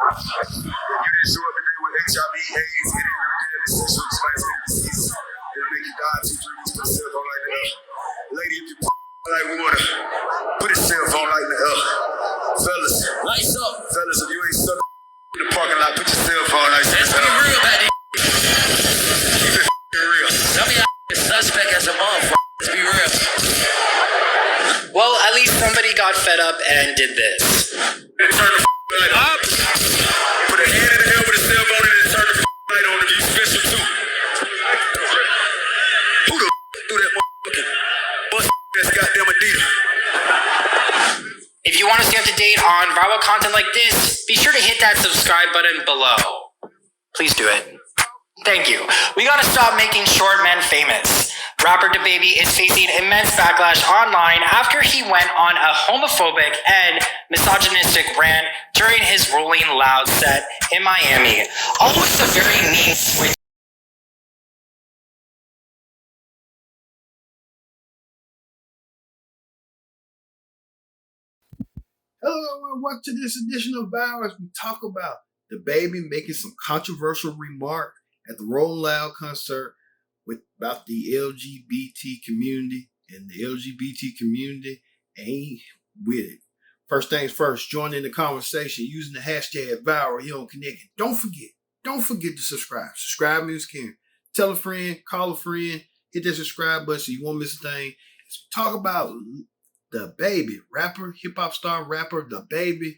You didn't show up today with HIV, AIDS, any of them deadly sexually transmitted diseases. It'll make you die 2-3 weeks. Put a cell phone like that. Lady, if you like water, put a cell phone like that. Fellas, lights up. Fellas, if you ain't stuck in the parking lot, put your cell phone like that. Let's be real about it. Keep it real. Some of y'all suspect as a motherfucker. Let's be real. Well, at least somebody got fed up and did this. And turn the light up. Put a hand in the air with a cell phone and then turn the light on if you special too. Who the threw that motherfucking bust that's goddamn Adidas? If you want to stay up to date on viral content like this, be sure to hit that subscribe button below. Please do it. Thank you. We gotta stop making short men famous. Rapper DaBaby is facing immense backlash online after he went on a homophobic and misogynistic rant during his Rolling Loud set in Miami. Almost a very mean switch. Hello and welcome to this edition of Viral as we talk about DaBaby making some controversial remarks at the Rolling Loud concert about the LGBT community, and the LGBT community ain't with it. First things first, join in the conversation using the hashtag Viral here on Connecting. Don't forget to subscribe. Subscribe me as you can. Tell a friend, call a friend, hit that subscribe button so you won't miss a thing. Let's talk about DaBaby, rapper, hip-hop star rapper DaBaby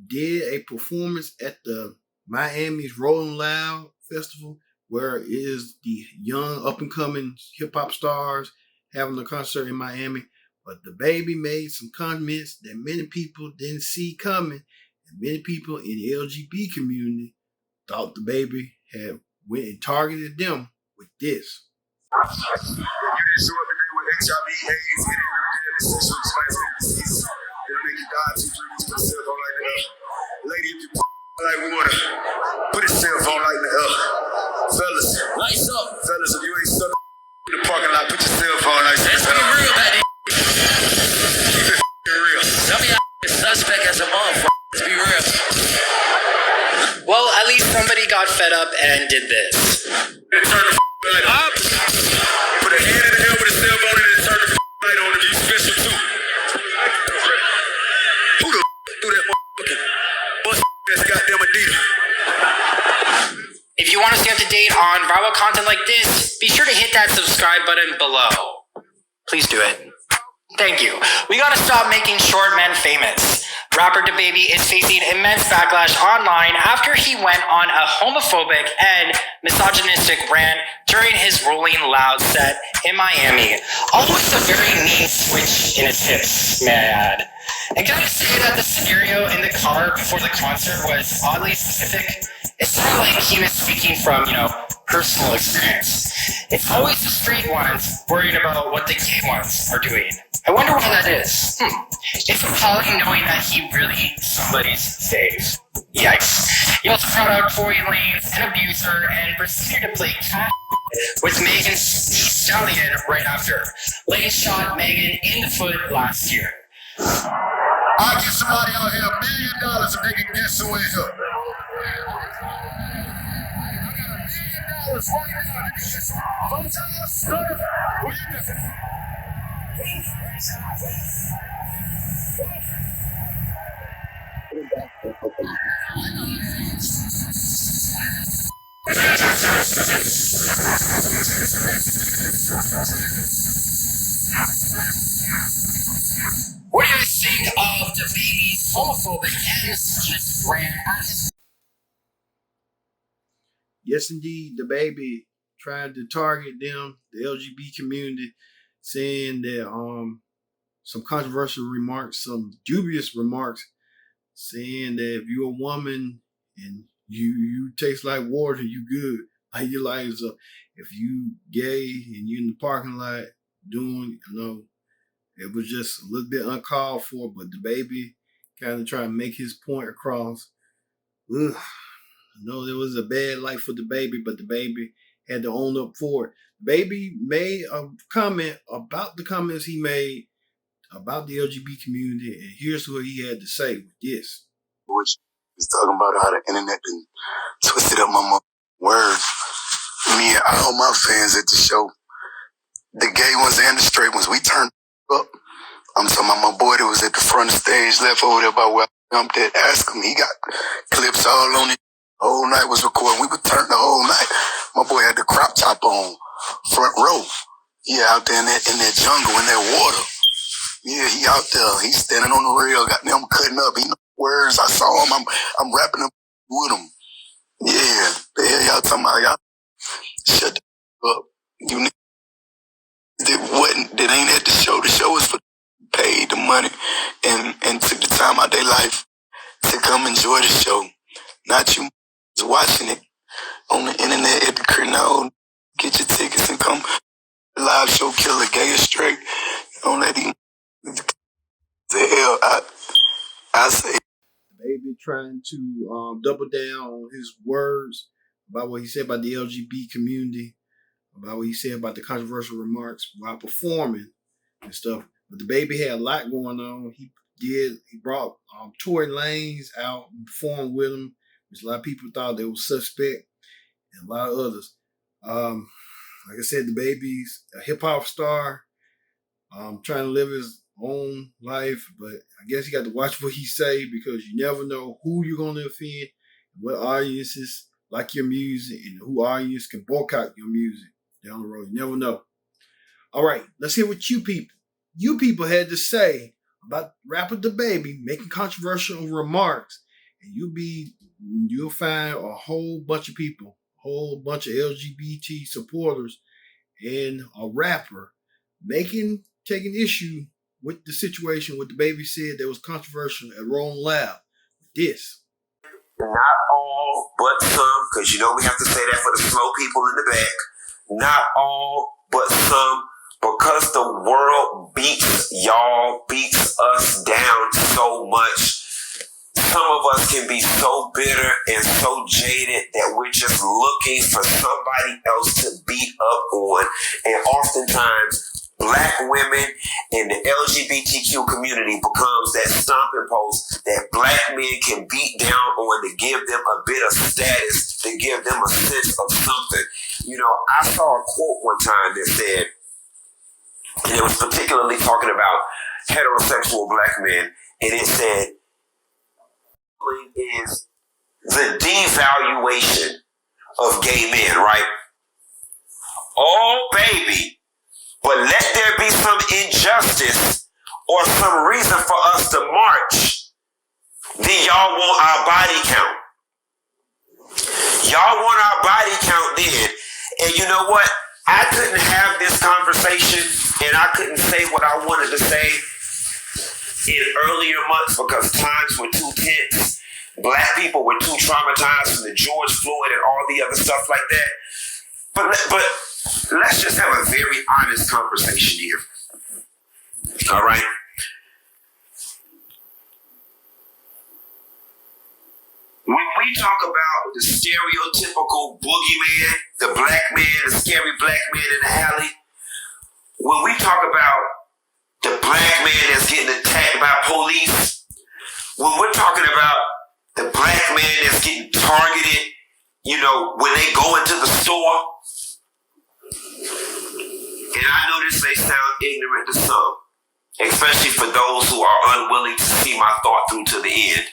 did a performance at the Miami's Rolling Loud Festival, where it is the young up-and-coming hip-hop stars having a concert in Miami. But DaBaby made some comments that many people didn't see coming, and many people in the LGBT community thought DaBaby had went and targeted them with this. You didn't show up today with HIV, AIDS, any of them deadly sexually transmitted diseases. It'll make you die 2-3 weeks. Put a cell phone like that. Lady, if you like water, put a cell phone like that. Fellas, Lights up. Fellas, if you ain't stuck in the parking lot, put your cell phone like that. Let's be real about it. Keep it real. Some of y'all suspect as a motherfucker. Let's be real. Well, at least somebody got fed up and did this. And turn the light up. Put a hand in the air with a cell phone and then turn the light on if you special too. Who the threw that motherfucking bust that's goddamn Adidas? If you want to stay up to date on viral content like this, be sure to hit that subscribe button below. Please do it. Thank you. We gotta stop making short men famous. Rapper DaBaby is facing immense backlash online after he went on a homophobic and misogynistic rant during his Rolling Loud set in Miami. Almost a very mean switch in his hips, may I add. And can I say that the scenario in the car before the concert was oddly specific? It sounded like he was speaking from, personal experience. It's always the straight ones worried about what the gay ones are doing. I wonder why that is. It's appalling knowing that he really somebody's fave. Yikes. He also brought out Tory Lanez, an abuser, and proceeded to play cat with Megan Thee Stallion right after. Lane shot Megan in the foot last year. I'll give somebody out here $1 million if they can guess who is up. What do you think of DaBaby's homophobic and misogynist rant at his... Yes, indeed, DaBaby tried to target them, the LGBT community, saying that some controversial remarks, some dubious remarks, saying that if you're a woman and you taste like water, you good. Like your life up. If you gay and you in the parking lot doing, it was just a little bit uncalled for, but DaBaby kind of trying to make his point across. Ugh. I know it was a bad life for DaBaby, but DaBaby had to own up for it. Baby made a comment about the comments he made about the LGBT community, and here's what he had to say with this. Which He's talking about how the internet done twisted up my words. Me and all my fans at the show, the gay ones and the straight ones, we turned up. I'm talking about my boy that was at the front of the stage, left over there by where I jumped at. Ask him, he got clips all on it. The whole night was recording. We would turn the whole night. My boy had the crop top on, front row. Yeah, out there in that jungle, in that water. Yeah, he out there. He's standing on the rail, got them cutting up. He know words. I saw him. I'm rapping them with him. Yeah, the hell y'all talking about? Y'all shut the up. You that ain't at the show. The show is for paid the money and took the time out their life to come enjoy the show. Not you watching it on the internet at the crib. No, get your tickets and come. Live show killer, gay or straight. Don't let him. The hell, I say. Baby trying to double down on his words about what he said about the LGBT community, about what he said about the controversial remarks while performing and stuff. But the baby had a lot going on. He brought Tory Lanez out and performed with him, which a lot of people thought they were suspect, and a lot of others. Like I said, the baby's a hip hop star, trying to live his own life, but I guess you got to watch what he say, because you never know who you're going to offend, what audiences like your music, and who audience can boycott your music down the road. You never know. All right, let's hear what you people had to say about rapper DaBaby making controversial remarks, and you'll find a whole bunch of people, a whole bunch of LGBT supporters, and a rapper taking issue with the situation, what DaBaby said that was controversial at Rolling Loud. This. Not all, but some, because you know we have to say that for the slow people in the back. Not all, but some, because the world beats us down so much. Some of us can be so bitter and so jaded that we're just looking for somebody else to beat up on. And oftentimes, Black women in the LGBTQ community becomes that stomping post that Black men can beat down on to give them a bit of status, to give them a sense of something. You know, I saw a quote one time that said, and it was particularly talking about heterosexual Black men, and it said, is the devaluation of gay men, right? Oh, baby. But let there be some injustice or some reason for us to march, then y'all want our body count. Y'all want our body count then. And you know what? I couldn't have this conversation and I couldn't say what I wanted to say in earlier months because times were too tense. Black people were too traumatized from the George Floyd and all the other stuff like that. But let's just have a very honest conversation here. All right? When we talk about the stereotypical boogeyman, the Black man, the scary Black man in the alley, when we talk about the Black man that's getting attacked by police, when we're talking about the Black man that's getting targeted, you know, when they go into the store, and I know this may sound ignorant to some, especially for those who are unwilling to see my thought through to the end.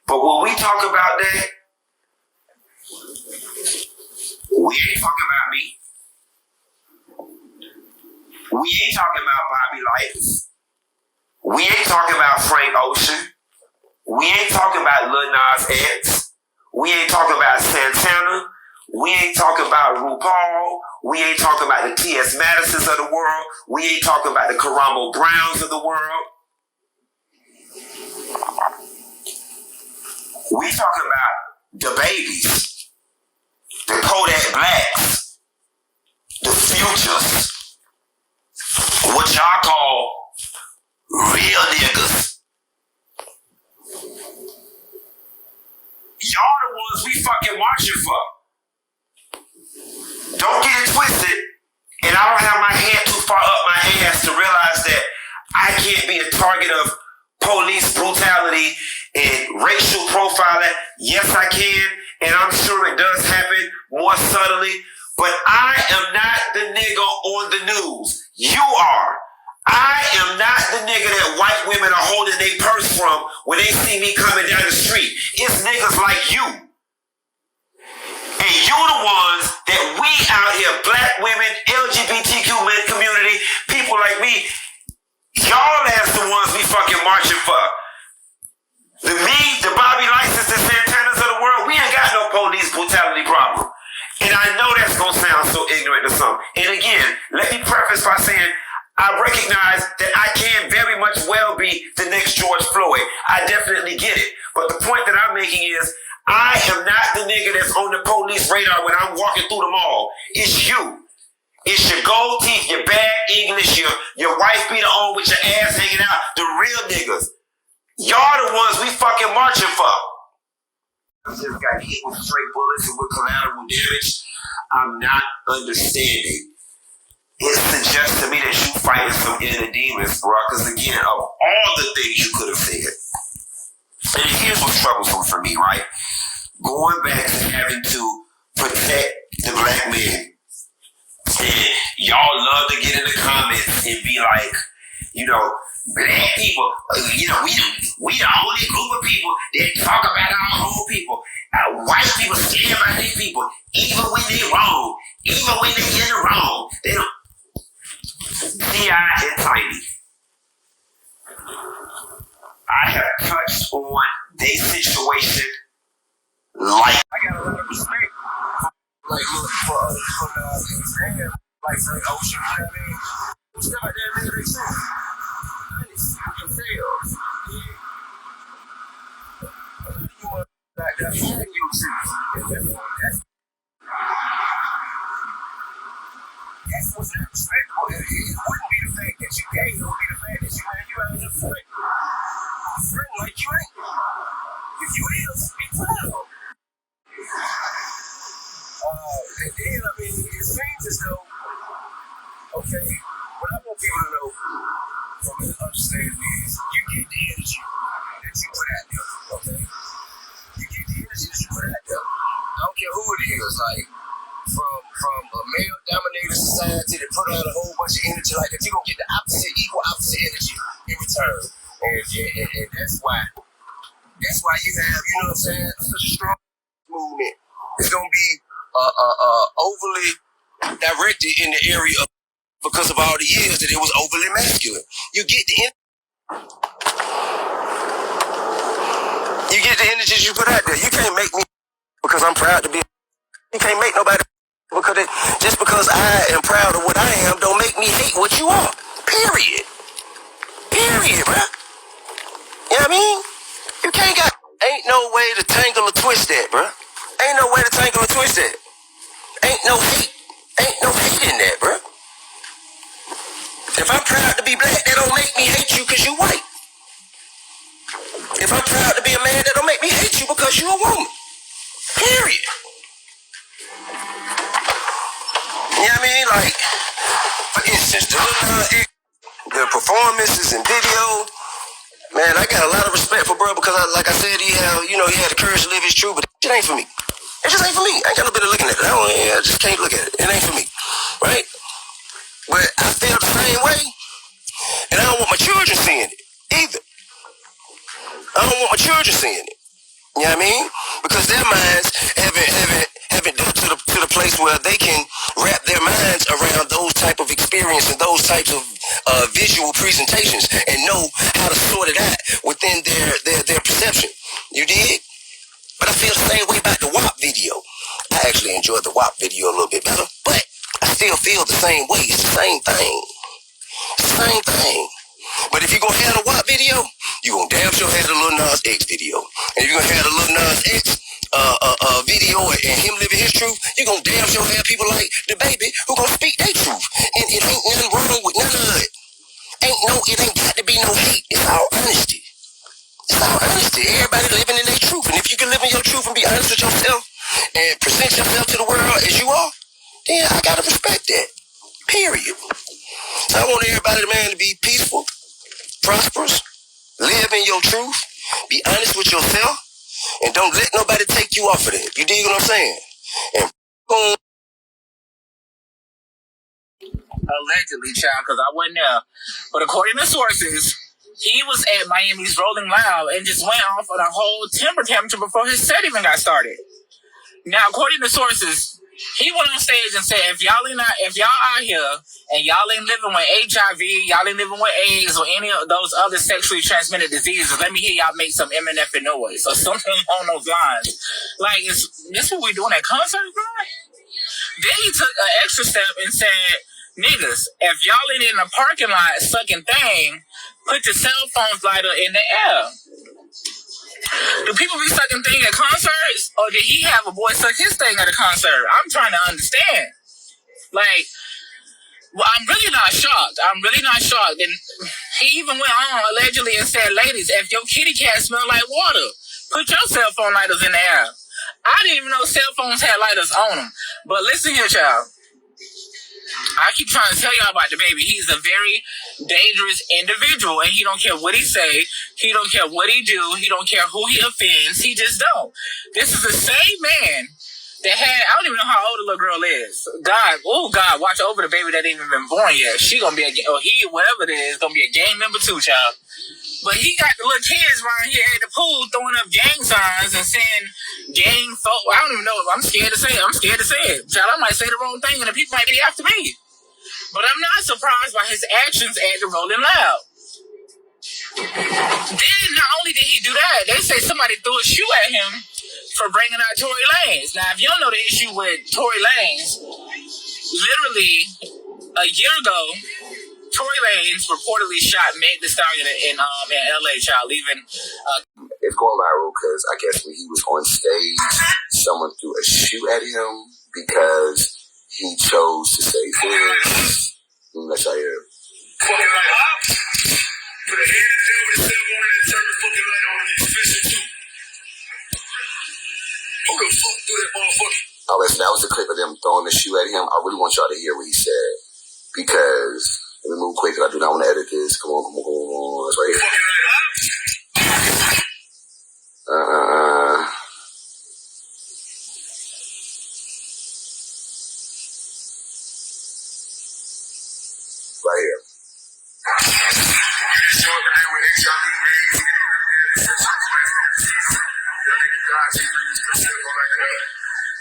But when we talk about that, we ain't talking about me. We ain't talking about Bobby Lights. We ain't talking about Frank Ocean. We ain't talking about Lil Nas X. We ain't talking about Santana. We ain't talking about RuPaul. We ain't talking about the T.S. Madisons of the world. We ain't talking about the Karamo Browns of the world. We talking about the babies, the Kodak Blacks, the Futures, what y'all call real niggas. Y'all the ones we fucking watching for. Don't get it twisted, and I don't have my hand too far up my ass to realize that I can't be a target of police brutality And racial profiling, yes, I can, and I'm sure it does happen more subtly, but I am not the nigga on the news. You are. I am not the nigga that white women are holding their purse from when they see me coming down the street. It's niggas like you. And you the ones that we out here, black women, LGBTQ community, people like me, y'all as the ones we fucking marching for. The Bobby License, the Santanas of the world, we ain't got no police brutality problem. And I know that's gonna sound so ignorant to some. And again, let me preface by saying, I recognize that I can very much well be the next George Floyd. I definitely get it. But the point that I'm making is, I am not the nigga that's on the police radar when I'm walking through the mall. It's you. It's your gold teeth, your bad English, your wife beater on with your ass hanging out, the real niggas. Y'all the ones we fucking marching for. I just got hit with straight bullets and with collateral damage. I'm not understanding. It suggests to me that you fighting some inner demons, bro. Because again, of all the things you could have said, and here's what's troublesome for me, right? Going back to having to protect the black man. And y'all love to get in the comments and be like, you know, black people, you know, we the only group of people that talk about our own people. White people stand by their people, even when they're wrong, even when they're in the wrong. They don't. T.I. and Tiny. I have touched on their situation like I got a lot of respect. Like, look, for understand, like, Frank Ocean, you know what I mean? Stuff like that, nigga, they say. Honest, with themselves. Yeah. You want like that, shag your truth. That's what's not respectful. It wouldn't be the fact that you gay, it would be the fact that you out here friend. Friend like you ain't. If you is, be proud. And then, I mean, it seems as though, okay, what I want people to know from this understanding is you get the energy that you put out there, okay? You get the energy that you put out there. I don't care who it is, like, from a male-dominated society that put out a whole bunch of energy like that, you're going to get the equal opposite energy in return. And that's why you have, you know what I'm saying, such a strong movement. It's going to be overly directed in the area of, because of all the years that it was overly masculine. You get the energy you put out there. You can't make me because I'm proud to be. You can't make nobody because just because I am proud of what I am don't make me hate what you are. Period, bro. You know what I mean? You can't got. Ain't no way to tangle or twist that, bro. Ain't no way to tangle or twist that. Ain't no hate in that, bro. If I'm proud to be black, that don't make me hate you because you white. If I'm proud to be a man, that don't make me hate you because you a woman. Period. You know what I mean? Like, for instance, the performances and video, man, I got a lot of respect for bro because, like I said, he had the courage to live his truth, but it ain't for me. It just ain't for me. I ain't got no bit of looking at it. I just can't look at it. It ain't for me, right? But I feel the same way, and I don't want my children seeing it either. I don't want my children seeing it. You know what I mean? Because their minds haven't done to the place where they can wrap their minds around those type of experience and those types of visual presentations and know how to sort it out within their perception. You dig? But I feel the same way about the WAP video. I actually enjoyed the WAP video a little bit better, but I still feel the same way. It's the same thing. Same thing. But if you're going to have a WAP video, you're going to damn sure have the Lil Nas X video. And if you're going to have the Lil Nas X video and him living his truth, you're going to damn sure have people like the baby who going to speak their truth. And it ain't nothing wrong with none of it. It ain't got to be no hate. It's all honesty. It's all honesty. Everybody living in their truth. And if you can live in your truth and be honest with yourself and present yourself to the world as you are, then I got to respect that. Period. So I want everybody, man, to be peaceful, prosperous, live in your truth, Be honest with yourself and don't let nobody take you off of it. You dig what I'm saying? And boom. Allegedly, child, because I wasn't there. But according to sources, he was at Miami's Rolling Loud and just went off on a whole temper tantrum before his set even got started. Now, according to sources, he went on stage and said, if y'all out here and y'all ain't living with HIV, y'all ain't living with AIDS or any of those other sexually transmitted diseases, let me hear y'all make some MNF noise or something along those lines. Like, is this what we doing at concerts, bro? Then he took an extra step and said, niggas, if y'all ain't in the parking lot sucking thing, put your cell phones lighter in the air. Do people be sucking thing at concerts? Or did he have a boy suck his thing at a concert? I'm trying to understand. Like, well, I'm really not shocked. And he even went on allegedly and said, ladies, if your kitty cat smell like water, put your cell phone lighters in the air. I didn't even know cell phones had lighters on them. But listen here, child. I keep trying to tell y'all about the baby. He's a very dangerous individual, and he don't care what he say. He don't care what he do. He don't care who he offends. He just don't. This is the same man that had, I don't even know how old the little girl is. God, watch over the baby that ain't even been born yet. She gonna be whatever it is, gonna be a gang member too, child. But he got the little kids around here at the pool throwing up gang signs and saying gang folk. I don't even know. I'm scared to say it. Child, I might say the wrong thing and the people might be after me. But I'm not surprised by his actions at the Rolling Loud. Then not only did he do that, they say somebody threw a shoe at him for bringing out Tory Lanez. Now, if you don't know the issue with Tory Lanez, literally a year ago, Tory Lanez reportedly shot Meg Thee Stallion in LA, child, leaving. It's going viral because I guess when he was on stage, someone threw a shoe at him because he chose to say this. Let's y'all hear. Fucking light up. Put a hand in the tail with a cell phone and turn the fucking light on. It's fishing too. Who the fuck threw that motherfucker? Oh, listen, that was a clip of them throwing the shoe at him. I really want y'all to hear what he said because let me move quick because I do not want to edit this. Come on. It's right here. Fucking light up. Right here.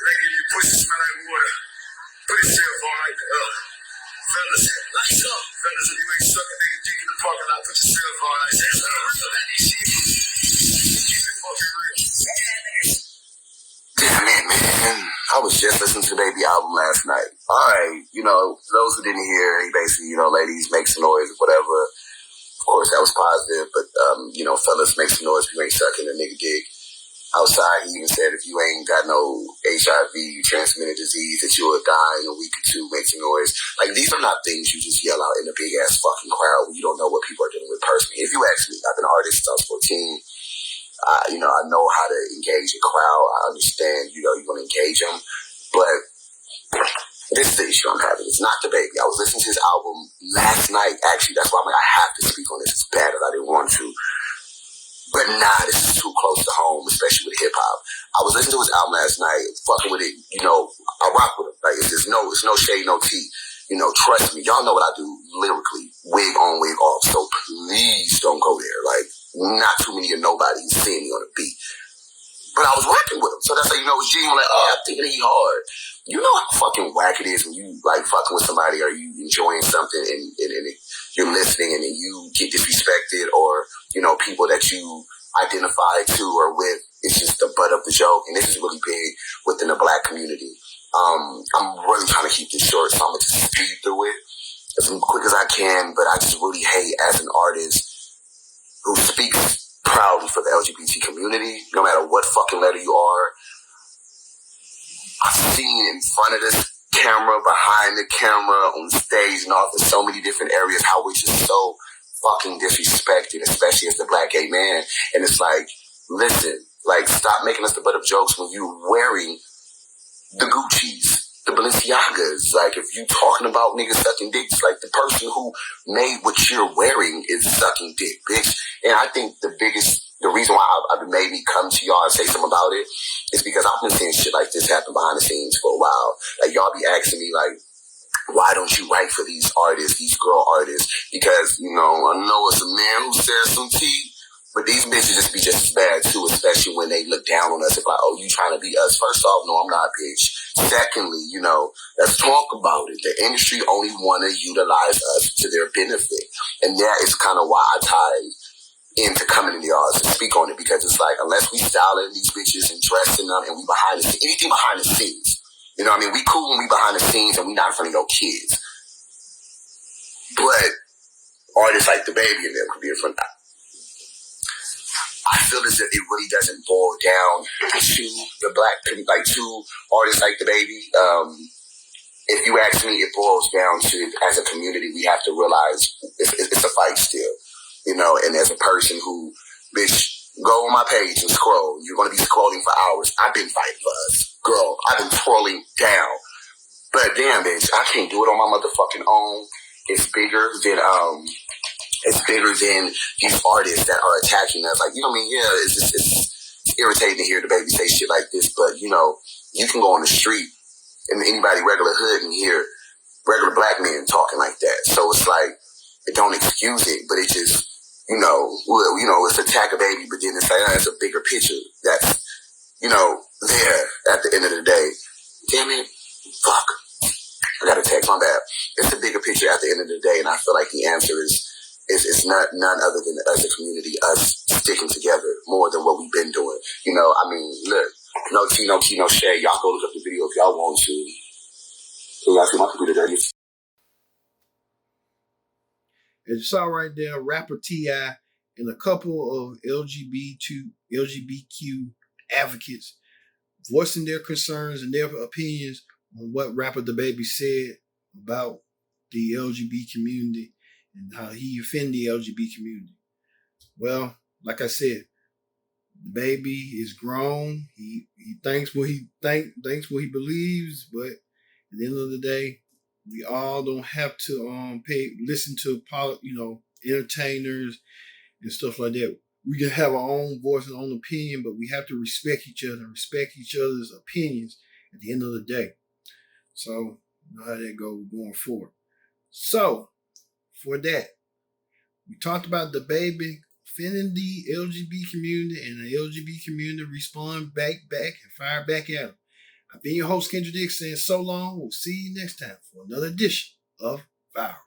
Lady, if your pussy smell like water, put your cell phone like the fellas, lights up. Fellas, if you ain't sucking nigga dick in the parking lot, put your cell phone like that. That's real, that ain't shit. Keep it fucking real. Damn it, man. I was just listening to the Baby album last night. Alright, for those who didn't hear, he basically, ladies, make some noise, whatever. Of course, that was positive, but, fellas, make some noise if you ain't sucking a nigga dick. Outside, he even said if you ain't got no HIV transmitted disease, that you will die in a week or two, make some noise. Like, these are not things you just yell out in a big ass fucking crowd when you don't know what people are dealing with personally. If you ask me, I've been an artist since I was 14. I know how to engage a crowd. I understand, you want to engage them. But this is the issue I'm having. It's not the baby. I was listening to his album last night, actually. That's why I'm like, I have to speak on this. It's bad that I didn't want to. But this is too close to home, especially with hip-hop. I was listening to his album last night, fucking with it, I rock with him. Like, it's no shade, no tea. Trust me, y'all know what I do lyrically, wig on, wig off. So please don't go there. Like, not too many of nobody seeing me on the beat. But I was working with him. So that's how it's genuine. Like, I'm thinking he hard. You know how fucking whack it is when you, like, fucking with somebody or you enjoying something and you're listening and then you get disrespected or, people that you identify to or with. It's just the butt of the joke. And this is really big within the black community. I'm really trying to keep this short, so I'm going to just speed through it as quick as I can. But I just really hate as an artist who speaks proudly for the LGBT community, no matter what fucking letter you are. I've seen in front of this camera, behind the camera, on the stage, and off in so many different areas how we're just so fucking disrespected, especially as the black gay man. And it's like, listen, like, stop making us the butt of jokes when you wearing the Gucci's, the Balenciagas. Like, if you talking about niggas sucking dicks, like, the person who made what you're wearing is sucking dick, bitch. And I think the biggest the reason why I've made me come to y'all and say something about it is because I've been seeing shit like this happen behind the scenes for a while. Like, y'all be asking me, like, why don't you write for these artists, these girl artists? Because, you know, I know it's a man who says some tea, but these bitches just be just as bad too, especially when they look down on us. It's like, oh, you trying to be us. First off, no, I'm not, bitch. Secondly, you know, let's talk about it. The industry only want to utilize us to their benefit. And that is kind of why I tied into coming in the arts and speak on it, because it's like, unless we styling these bitches and dressing them and we behind the scenes, anything behind the scenes, you know what I mean? We cool when we behind the scenes and we not in front of your kids. But artists like the baby and them could be in front of that. I feel as if it really doesn't boil down to the black, like to artists like the baby. If you ask me, it boils down to, as a community, we have to realize it's a fight still, you know. And as a person who, bitch, go on my page and scroll. You're going to be scrolling for hours. I've been fighting for us, girl. I've been scrolling down, but damn, bitch, I can't do it on my motherfucking own. It's bigger than these artists that are attacking us. Like, you know what I mean? Yeah, it's irritating to hear the baby say shit like this, but, you know, you can go on the street and anybody regular hood and hear regular black men talking like that. So it's like, it don't excuse it, but it just, you know, it's attack a baby, but then it's like, it's a bigger picture that's, you know, there at the end of the day. Damn it. Fuck. I got a text, my bad. It's a bigger picture at the end of the day, and I feel like the answer is not none other than as a community, us sticking together more than what we've been doing. You know, I mean, look, no tea, no shade. Y'all go look up the video if y'all want to. So y'all see my computer dirty. As you saw right there, rapper T.I. and a couple of LGBTQ advocates voicing their concerns and their opinions on what rapper DaBaby said about the LGBT community and how he offended the LGBT community. Well, like I said, DaBaby is grown. He thinks what he thinks what he believes, but at the end of the day, we all don't have to listen to entertainers and stuff like that. We can have our own voice and own opinion, but we have to respect each other and respect each other's opinions at the end of the day. So, you know how that goes going forward. So, for that, we talked about DaBaby offending the LGBT community, and the LGBT community respond back and fire back at him. I've been your host, Kendra Dick, saying so long. We'll see you next time for another edition of Viral.